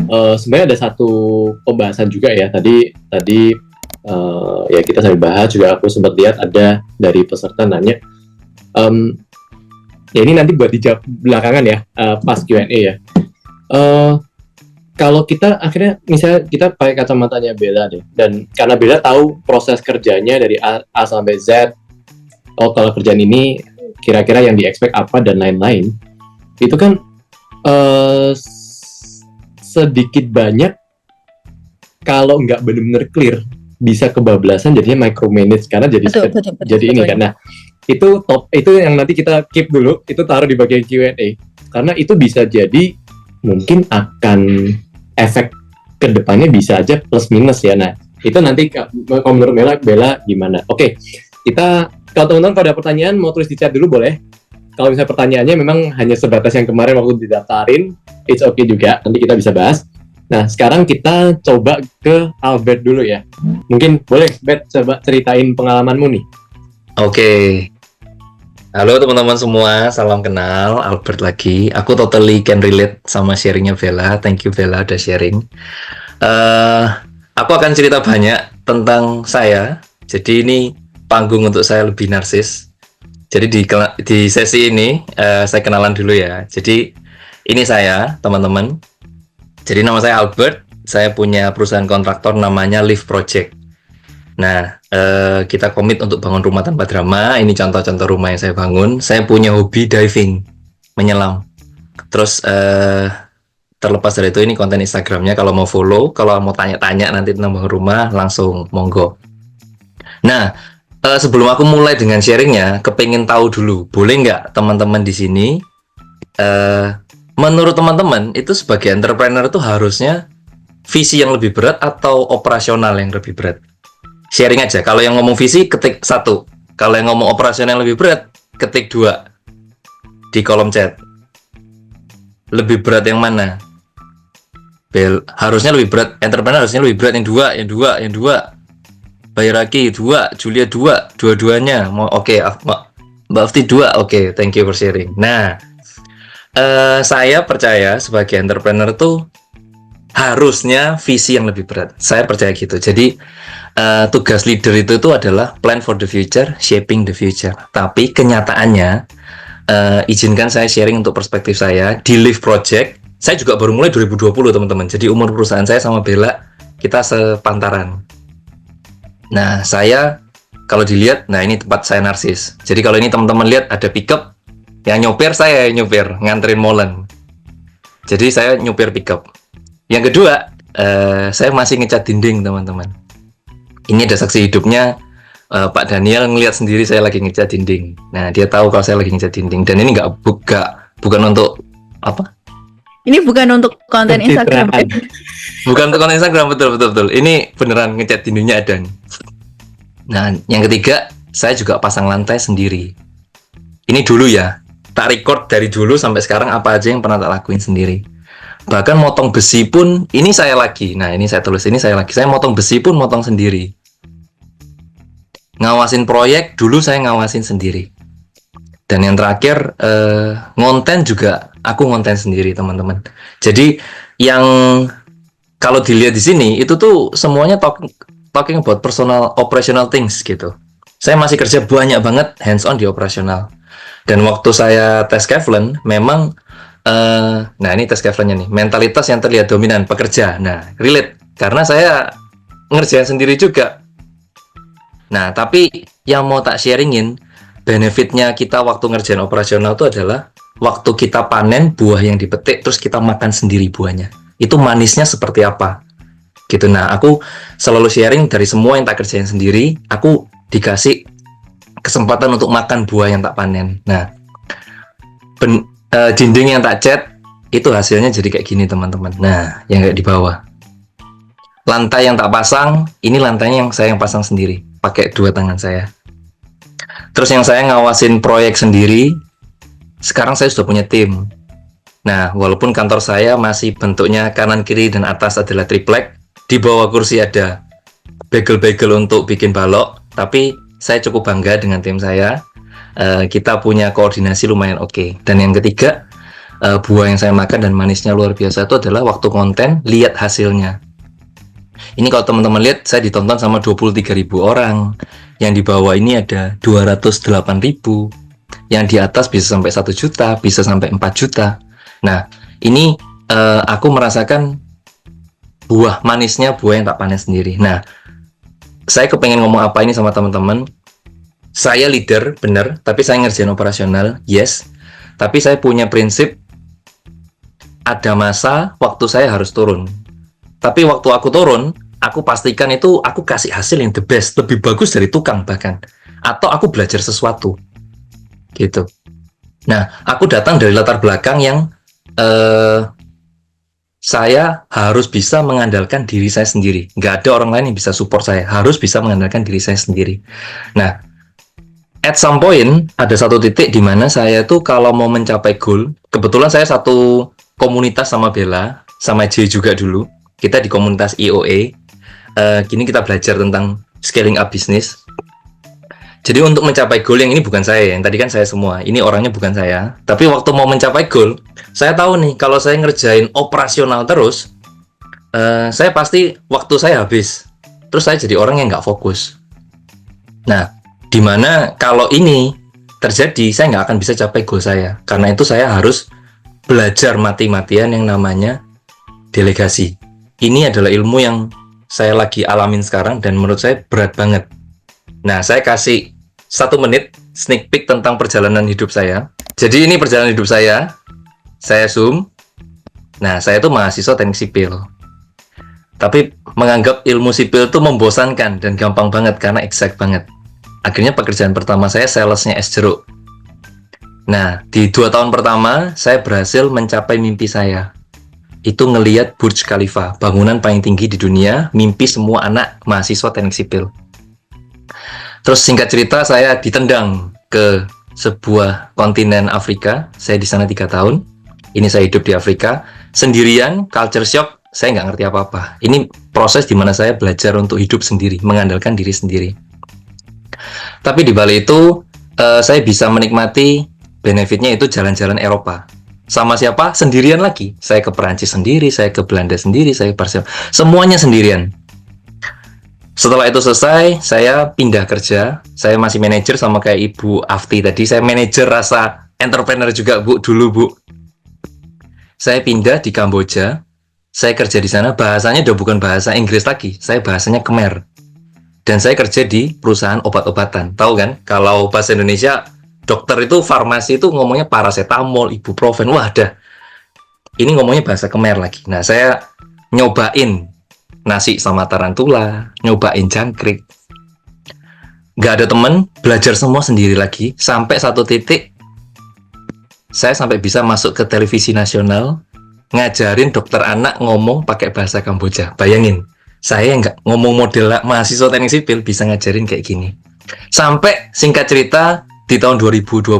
sebenarnya ada satu pembahasan juga ya tadi ya kita sambil bahas juga aku sempat lihat ada dari peserta nanya ya ini nanti buat dijawab belakangan ya pas Q&A ya. Kalau kita akhirnya misalnya kita pakai kacamatanya Bella deh, dan karena Bella tahu proses kerjanya dari A sampai Z, kalau kerjaan ini kira-kira yang di-expect apa dan lain-lain, itu kan sedikit banyak kalau nggak benar-benar clear bisa kebablasan jadinya micromanage karena jadi ini kan. Nah itu yang nanti kita keep dulu, itu taruh di bagian Q&A karena itu bisa jadi mungkin akan efek kedepannya bisa aja plus minus ya. Nah itu nanti kalau menurut Bella gimana? Oke, kita kalau teman-teman pada pertanyaan mau tulis di chat dulu boleh. Kalau misalnya pertanyaannya memang hanya sebatas yang kemarin waktu didaftarin, it's okay juga, nanti kita bisa bahas. Nah, sekarang kita coba ke Albert dulu ya. Mungkin boleh, Bet, coba ceritain pengalamanmu nih. Oke. Halo teman-teman semua, salam kenal, Albert lagi. Aku totally can relate sama sharingnya Bella. Thank you Bella udah sharing. Aku akan cerita banyak tentang saya. Jadi ini panggung untuk saya lebih narsis. Jadi di sesi ini saya kenalan dulu ya. Jadi ini saya teman-teman. Jadi nama saya Albert. Saya punya perusahaan kontraktor namanya Live Project. Nah kita komit untuk bangun rumah tanpa drama. Ini contoh-contoh rumah yang saya bangun. Saya punya hobi diving, menyelam. Terus terlepas dari itu ini konten Instagramnya. Kalau mau follow, kalau mau tanya-tanya nanti tentang bangun rumah langsung monggo. Nah sebelum aku mulai dengan sharingnya, kepingin tahu dulu, boleh nggak teman-teman di sini, menurut teman-teman itu sebagai entrepreneur itu harusnya visi yang lebih berat atau operasional yang lebih berat? Sharing aja. Kalau yang ngomong visi ketik 1, kalau yang ngomong operasional yang lebih berat ketik 2 di kolom chat. Lebih berat yang mana? Harusnya lebih berat, entrepreneur harusnya lebih berat yang dua. Bayraki 2, Julia 2, dua-duanya mau oke, Mbak Afti 2, oke, thank you for sharing. Nah, saya percaya sebagai entrepreneur tuh harusnya visi yang lebih berat. Saya percaya gitu. Jadi tugas leader itu adalah plan for the future, shaping the future. Tapi kenyataannya, izinkan saya sharing untuk perspektif saya di Live Project. Saya juga baru mulai 2020 teman-teman. Jadi umur perusahaan saya sama Bella kita sepantaran. Nah, saya kalau dilihat, nah ini tempat saya narsis. Jadi kalau ini teman-teman lihat ada pickup, yang nyopir saya nyopir, nganterin molen. Jadi saya nyopir pickup. Yang kedua, saya masih ngecat dinding teman-teman. Ini ada saksi hidupnya, Pak Daniel ngelihat sendiri saya lagi ngecat dinding. Nah, dia tahu kalau saya lagi ngecat dinding. Dan ini bukan untuk apa? Ini bukan untuk konten Instagram. Bukan untuk konten Instagram, betul. Ini beneran ngecat dindingnya ada nih. Nah, yang ketiga, saya juga pasang lantai sendiri. Ini dulu ya, tak record dari dulu sampai sekarang apa aja yang pernah tak lakuin sendiri. Bahkan motong besi pun, ini saya lagi. Nah, ini saya tulis, ini saya lagi. Saya motong besi pun motong sendiri. Ngawasin proyek, dulu saya ngawasin sendiri. Dan yang terakhir, ngonten juga, aku ngonten sendiri teman-teman. Jadi, yang kalau dilihat di sini, itu tuh semuanya talking about personal operational things gitu. Saya masih kerja banyak banget hands on di operasional. Dan waktu saya tes Kevlin memang nah ini tes Kevlinnya nih, mentalitas yang terlihat dominan pekerja. Nah, relate karena saya ngerjain sendiri juga. Nah, tapi yang mau tak sharingin, benefitnya kita waktu ngerjain operasional itu adalah waktu kita panen buah yang dipetik terus kita makan sendiri buahnya. Itu manisnya seperti apa? Gitu. Nah, aku selalu sharing dari semua yang tak kerjain sendiri, aku dikasih kesempatan untuk makan buah yang tak panen. Nah, dinding yang tak cat itu hasilnya jadi kayak gini teman-teman. Nah, yang kayak di bawah. Lantai yang tak pasang, ini lantainya yang saya pasang sendiri, pakai 2 tangan saya. Terus yang saya ngawasin proyek sendiri, sekarang saya sudah punya tim. Nah, walaupun kantor saya masih bentuknya kanan, kiri, dan atas adalah triplek, di bawah kursi ada bagel-bagel untuk bikin balok, tapi saya cukup bangga dengan tim saya. Kita punya koordinasi lumayan oke. Dan yang ketiga, buah yang saya makan dan manisnya luar biasa itu adalah waktu konten lihat hasilnya. Ini kalau teman-teman lihat, saya ditonton sama 23.000 orang. Yang di bawah ini ada 208.000. Yang di atas bisa sampai 1 juta, bisa sampai 4 juta. Nah, ini aku merasakan buah manisnya buah yang tak panen sendiri. Nah, saya kepengen ngomong apa ini sama teman-teman. Saya leader, bener, tapi saya ngerjain operasional, yes. Tapi saya punya prinsip, ada masa waktu saya harus turun. Tapi waktu aku turun, aku pastikan itu aku kasih hasil yang the best, lebih bagus dari tukang bahkan. Atau aku belajar sesuatu. Gitu. Nah, aku datang dari latar belakang yang saya harus bisa mengandalkan diri saya sendiri. Nggak ada orang lain yang bisa support saya. Harus bisa mengandalkan diri saya sendiri. Nah, at some point, ada satu titik di mana saya tuh kalau mau mencapai goal, kebetulan saya satu komunitas sama Bella, sama J juga dulu. Kita di komunitas IOA. Kini kita belajar tentang scaling up bisnis. Jadi untuk mencapai goal yang ini bukan saya, yang tadi kan saya semua. Ini orangnya bukan saya. Tapi waktu mau mencapai goal, saya tahu nih kalau saya ngerjain operasional terus, saya pasti waktu saya habis. Terus saya jadi orang yang nggak fokus. Nah, dimana kalau ini terjadi, saya nggak akan bisa capai goal saya. Karena itu saya harus belajar mati-matian yang namanya delegasi. Ini adalah ilmu yang saya lagi alamin sekarang dan menurut saya berat banget. Nah, saya kasih 1 menit sneak peek tentang perjalanan hidup saya. Jadi ini perjalanan hidup saya zoom. Nah, saya tuh mahasiswa teknik sipil. Tapi menganggap ilmu sipil itu membosankan dan gampang banget karena exact banget. Akhirnya pekerjaan pertama saya salesnya es jeruk. Nah, di 2 tahun pertama saya berhasil mencapai mimpi saya. Itu ngelihat Burj Khalifa, bangunan paling tinggi di dunia, mimpi semua anak mahasiswa teknik sipil. Terus singkat cerita saya ditendang ke sebuah kontinen Afrika. Saya di sana 3 tahun. Ini saya hidup di Afrika sendirian, culture shock. Saya nggak ngerti apa-apa. Ini proses di mana saya belajar untuk hidup sendiri, mengandalkan diri sendiri. Tapi di balik itu saya bisa menikmati benefitnya itu jalan-jalan Eropa. Sama siapa? Sendirian lagi. Saya ke Perancis sendiri, saya ke Belanda sendiri, saya ke Barcelona. Semuanya sendirian. Setelah itu selesai, saya pindah kerja. Saya masih manajer sama kayak Ibu Afti tadi. Saya manajer rasa entrepreneur juga, Bu, dulu, Bu. Saya pindah di Kamboja. Saya kerja di sana. Bahasanya udah bukan bahasa Inggris lagi. Saya bahasanya Khmer. Dan saya kerja di perusahaan obat-obatan. Tahu kan? Kalau bahasa Indonesia, dokter itu, farmasi itu ngomongnya paracetamol, ibuprofen. Wah, dah. Ini ngomongnya bahasa Khmer lagi. Nah, saya nyobain nasi sama tarantula, nyobain jangkrik. Nggak ada temen, belajar semua sendiri lagi. Sampai satu titik, saya sampai bisa masuk ke televisi nasional, ngajarin dokter anak ngomong pakai bahasa Kamboja. Bayangin, saya nggak ngomong model mahasiswa teknik sipil, bisa ngajarin kayak gini. Sampai singkat cerita, di tahun 2020,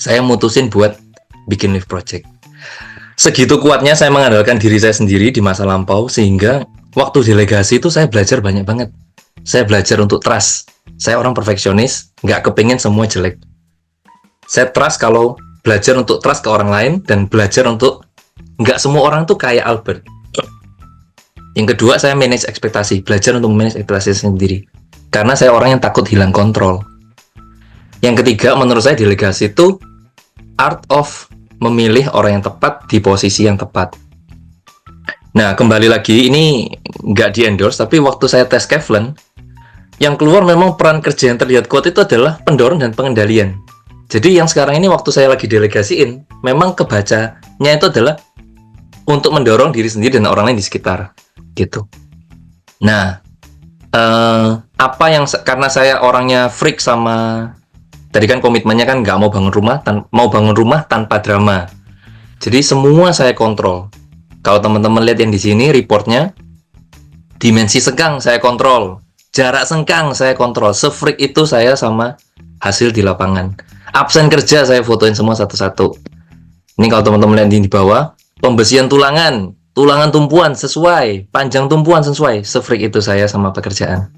saya mutusin buat bikin Live Project. Segitu kuatnya saya mengandalkan diri saya sendiri di masa lampau, sehingga waktu delegasi itu saya belajar banyak banget. Saya belajar untuk trust. Saya orang perfeksionis, nggak kepingin semua jelek. Saya trust kalau belajar untuk trust ke orang lain, dan belajar untuk nggak semua orang tuh kayak Albert. Yang kedua, saya manage ekspektasi. Belajar untuk manage ekspektasi sendiri. Karena saya orang yang takut hilang kontrol. Yang ketiga, menurut saya delegasi itu art of memilih orang yang tepat di posisi yang tepat. Nah, kembali lagi, ini nggak di-endorse, tapi waktu saya tes Kevlen, yang keluar memang peran kerja yang terlihat kuat itu adalah pendorong dan pengendalian. Jadi yang sekarang ini waktu saya lagi delegasiin, memang kebacanya itu adalah untuk mendorong diri sendiri dan orang lain di sekitar, gitu. Nah, apa yang karena saya orangnya freak sama tadi kan komitmennya kan nggak mau bangun rumah tanpa drama. Jadi semua saya kontrol. Kalau teman-teman lihat yang di sini reportnya, dimensi sengkang saya kontrol, jarak sengkang saya kontrol. Se-freak itu saya sama hasil di lapangan. Absen kerja saya fotoin semua satu-satu. Ini kalau teman-teman lihat di bawah, pembesian tulangan tumpuan sesuai, panjang tumpuan sesuai. Se-freak itu saya sama pekerjaan.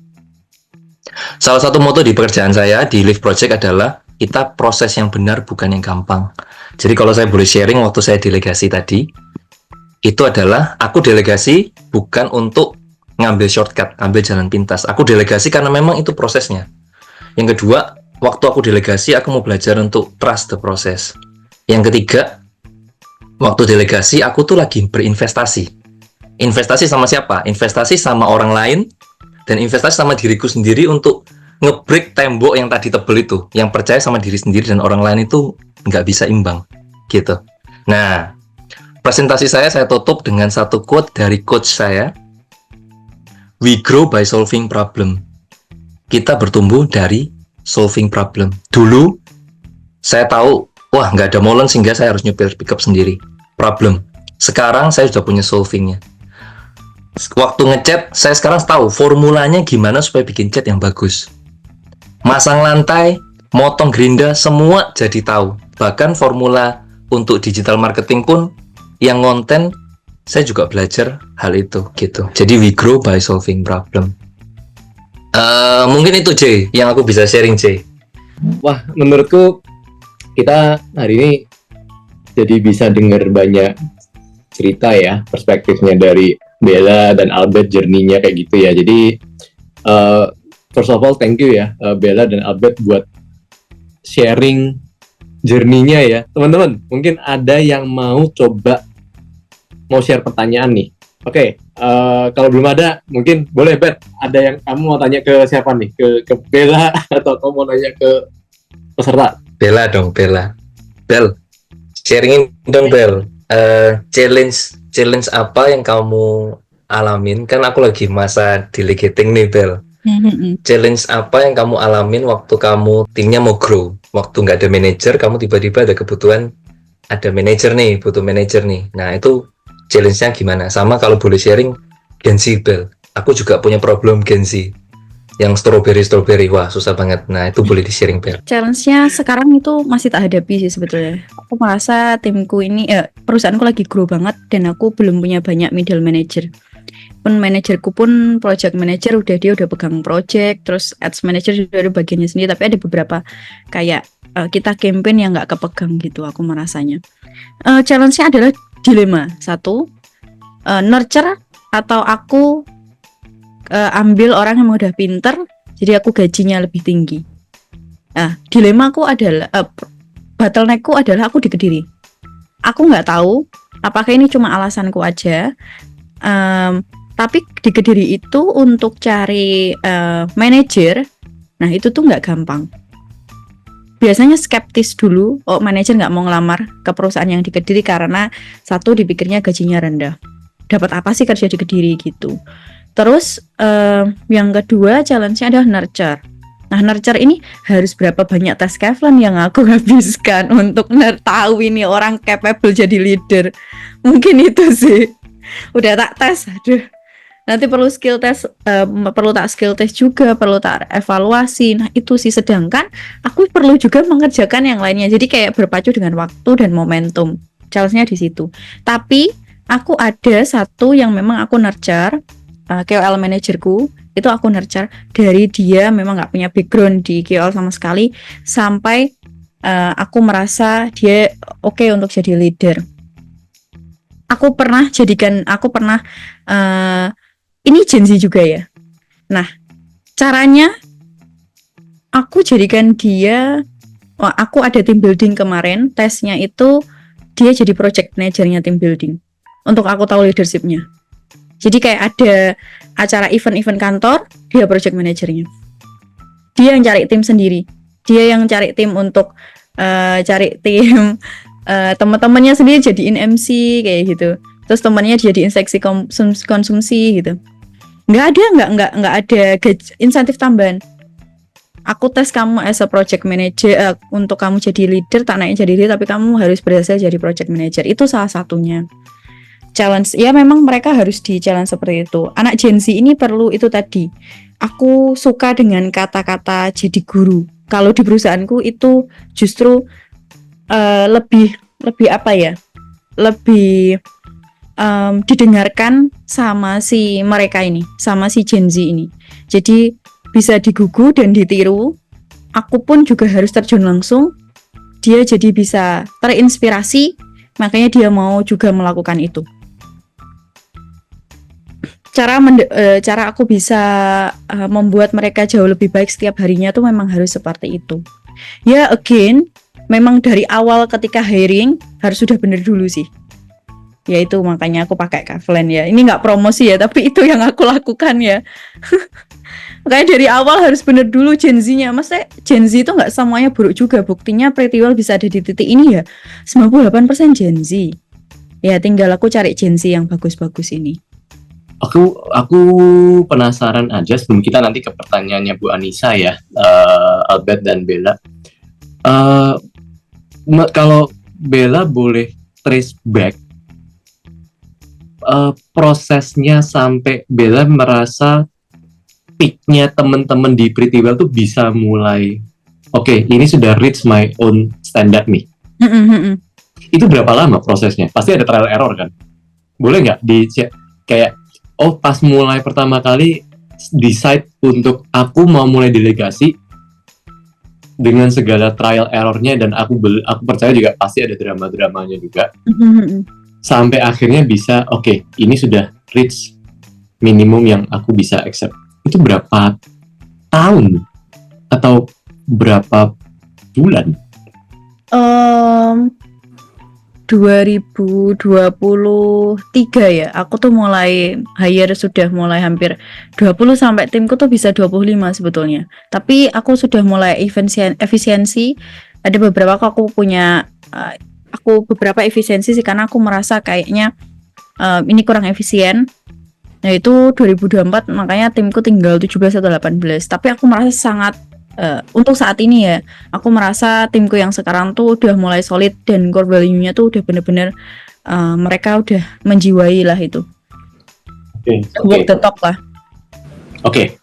Salah satu moto di pekerjaan saya di Live Project adalah kita proses yang benar bukan yang gampang. Jadi kalau saya boleh sharing waktu saya delegasi tadi, itu adalah aku delegasi bukan untuk ngambil shortcut, ambil jalan pintas. Aku delegasi karena memang itu prosesnya. Yang kedua, waktu aku delegasi, aku mau belajar untuk trust the process. Yang ketiga, waktu delegasi, aku tuh lagi berinvestasi. Investasi sama siapa? Investasi sama orang lain, dan investasi sama diriku sendiri untuk nge-break tembok yang tadi tebel itu. Yang percaya sama diri sendiri dan orang lain itu nggak bisa imbang. Gitu. Nah, presentasi saya tutup dengan satu quote dari coach saya. We grow by solving problem. Kita bertumbuh dari solving problem. Dulu, saya tahu, wah nggak ada molen sehingga saya harus nyupir pickup sendiri. Problem. Sekarang saya sudah punya solvingnya. Waktu ngecat, saya sekarang tahu formulanya gimana supaya bikin cat yang bagus. Masang lantai, motong gerinda, semua jadi tahu. Bahkan formula untuk digital marketing pun, yang konten, saya juga belajar hal itu gitu. Jadi we grow by solving problem. Mungkin itu J yang aku bisa sharing J. Wah, menurutku kita hari ini jadi bisa dengar banyak cerita ya, perspektifnya dari Bella dan Albert, journey-nya kayak gitu ya. Jadi first of all thank you ya Bella dan Albert buat sharing journey-nya ya. Teman-teman, mungkin ada yang mau share pertanyaan nih. Oke, kalau belum ada, mungkin boleh Bet. Ada yang kamu mau tanya ke siapa nih? Ke Bella atau kamu mau nanya ke peserta? Bella dong, Bella. Bel, sharingin dong Bel. Challenge apa yang kamu alamin? Kan aku lagi masa delegating nih Bel. Challenge apa yang kamu alamin waktu kamu timnya mau grow? Waktu nggak ada manajer, kamu tiba-tiba ada kebutuhan, ada manajer nih, butuh manajer nih. Nah itu challenge-nya gimana? Sama kalau boleh sharing, Gen Z Bel. Aku juga punya problem Gen Z. Yang strawberry, wah susah banget. Nah itu boleh di-sharing Bel. Challenge-nya sekarang itu masih tak hadapi sih sebetulnya. Aku merasa timku ini, perusahaanku lagi grow banget dan aku belum punya banyak middle manager. Pun manajerku pun project manager dia udah pegang project, terus ads manager juga ada bagiannya sendiri. Tapi ada beberapa kayak kita campaign yang nggak kepegang gitu. Aku merasanya. Challenge-nya adalah dilema. Satu, nurture atau aku ambil orang yang udah pinter, jadi aku gajinya lebih tinggi. Nah, dilema aku adalah bottleneck-ku adalah aku di Kediri. Aku nggak tahu apakah ini cuma alasanku aja. Tapi di Kediri itu untuk cari manajer, nah itu tuh nggak gampang. Biasanya skeptis dulu, manajer nggak mau ngelamar ke perusahaan yang di Kediri karena satu dipikirnya gajinya rendah. Dapat apa sih kerja di Kediri gitu. Terus yang kedua challenge-nya adalah nurture. Nah nurture ini harus berapa banyak tes Kevlan yang aku habiskan untuk tahu ini orang capable jadi leader. Mungkin itu sih. Udah tak tes, aduh. Nanti perlu skill test, perlu tak skill test juga, perlu tak evaluasi. Nah itu sih, sedangkan aku perlu juga mengerjakan yang lainnya. Jadi kayak berpacu dengan waktu dan momentum. Challenge-nya di situ. Tapi aku ada satu yang memang aku nurture, KOL manajerku itu aku nurture dari dia memang nggak punya background di KOL sama sekali sampai aku merasa dia oke untuk jadi leader. Aku pernah ini Gen Z juga ya. Nah, caranya aku jadikan dia, aku ada team building kemarin, tesnya itu dia jadi project manajernya team building. Untuk aku tahu leadershipnya. Jadi kayak ada acara event-event kantor, dia project manajernya. Dia yang cari tim sendiri. Dia yang cari tim untuk cari tim teman-temannya sendiri jadiin MC kayak gitu. Terus temannya jadiin seksi konsumsi gitu. Nggak ada insentif tambahan. Aku tes kamu as a project manager untuk kamu jadi leader, tak naik jadi leader, tapi kamu harus berhasil jadi project manager. Itu salah satunya. Challenge, ya memang mereka harus di challenge seperti itu. Anak Gen Z ini perlu itu tadi. Aku suka dengan kata-kata jadi guru. Kalau di perusahaanku itu justru lebih apa ya? Lebih didengarkan sama si mereka ini, sama si Gen Z ini. Jadi bisa digugu dan ditiru. aku pun juga harus terjun langsung. Dia jadi bisa terinspirasi, makanya dia mau juga melakukan itu. Cara aku bisa membuat mereka jauh lebih baik setiap harinya tuh memang harus seperti itu. Ya again, memang dari awal ketika hiring harus sudah benar dulu sih. Ya itu makanya aku pakai Kavlen ya. Ini nggak promosi ya, tapi itu yang aku lakukan ya. Makanya dari awal harus benar dulu Gen Z-nya. Maksudnya Gen Z itu nggak semuanya buruk juga. Buktinya Pretty Well bisa ada di titik ini ya. 98% Gen Z. Ya tinggal aku cari Gen Z yang bagus-bagus ini. Aku penasaran aja sebelum kita nanti ke pertanyaannya Bu Anissa ya, Albert dan Bella. Kalau Bella boleh trace back prosesnya sampai Bella merasa peak-nya teman-teman di Pretty Well tuh bisa mulai oke, ini sudah reach my own standard nih. Itu berapa lama prosesnya? Pasti ada trial error kan? Boleh nggak kayak pas mulai pertama kali decide untuk aku mau mulai delegasi dengan segala trial errornya, dan aku percaya juga pasti ada drama-dramanya juga. Sampai akhirnya bisa oke, ini sudah reach minimum yang aku bisa accept. Itu berapa tahun atau berapa bulan? 2023 ya, aku tuh mulai hire sudah mulai hampir 20 sampai timku tuh bisa 25 sebetulnya. Tapi aku sudah mulai efisiensi. Ada beberapa aku punya beberapa efisiensi sih, karena aku merasa kayaknya ini kurang efisien. Nah itu 2024 makanya timku tinggal 17 atau 18. Tapi aku merasa sangat untuk saat ini ya, aku merasa timku yang sekarang tuh udah mulai solid dan core value-nya tuh udah bener-bener mereka udah menjiwai lah itu. Oke. Walk the talk lah. Oke.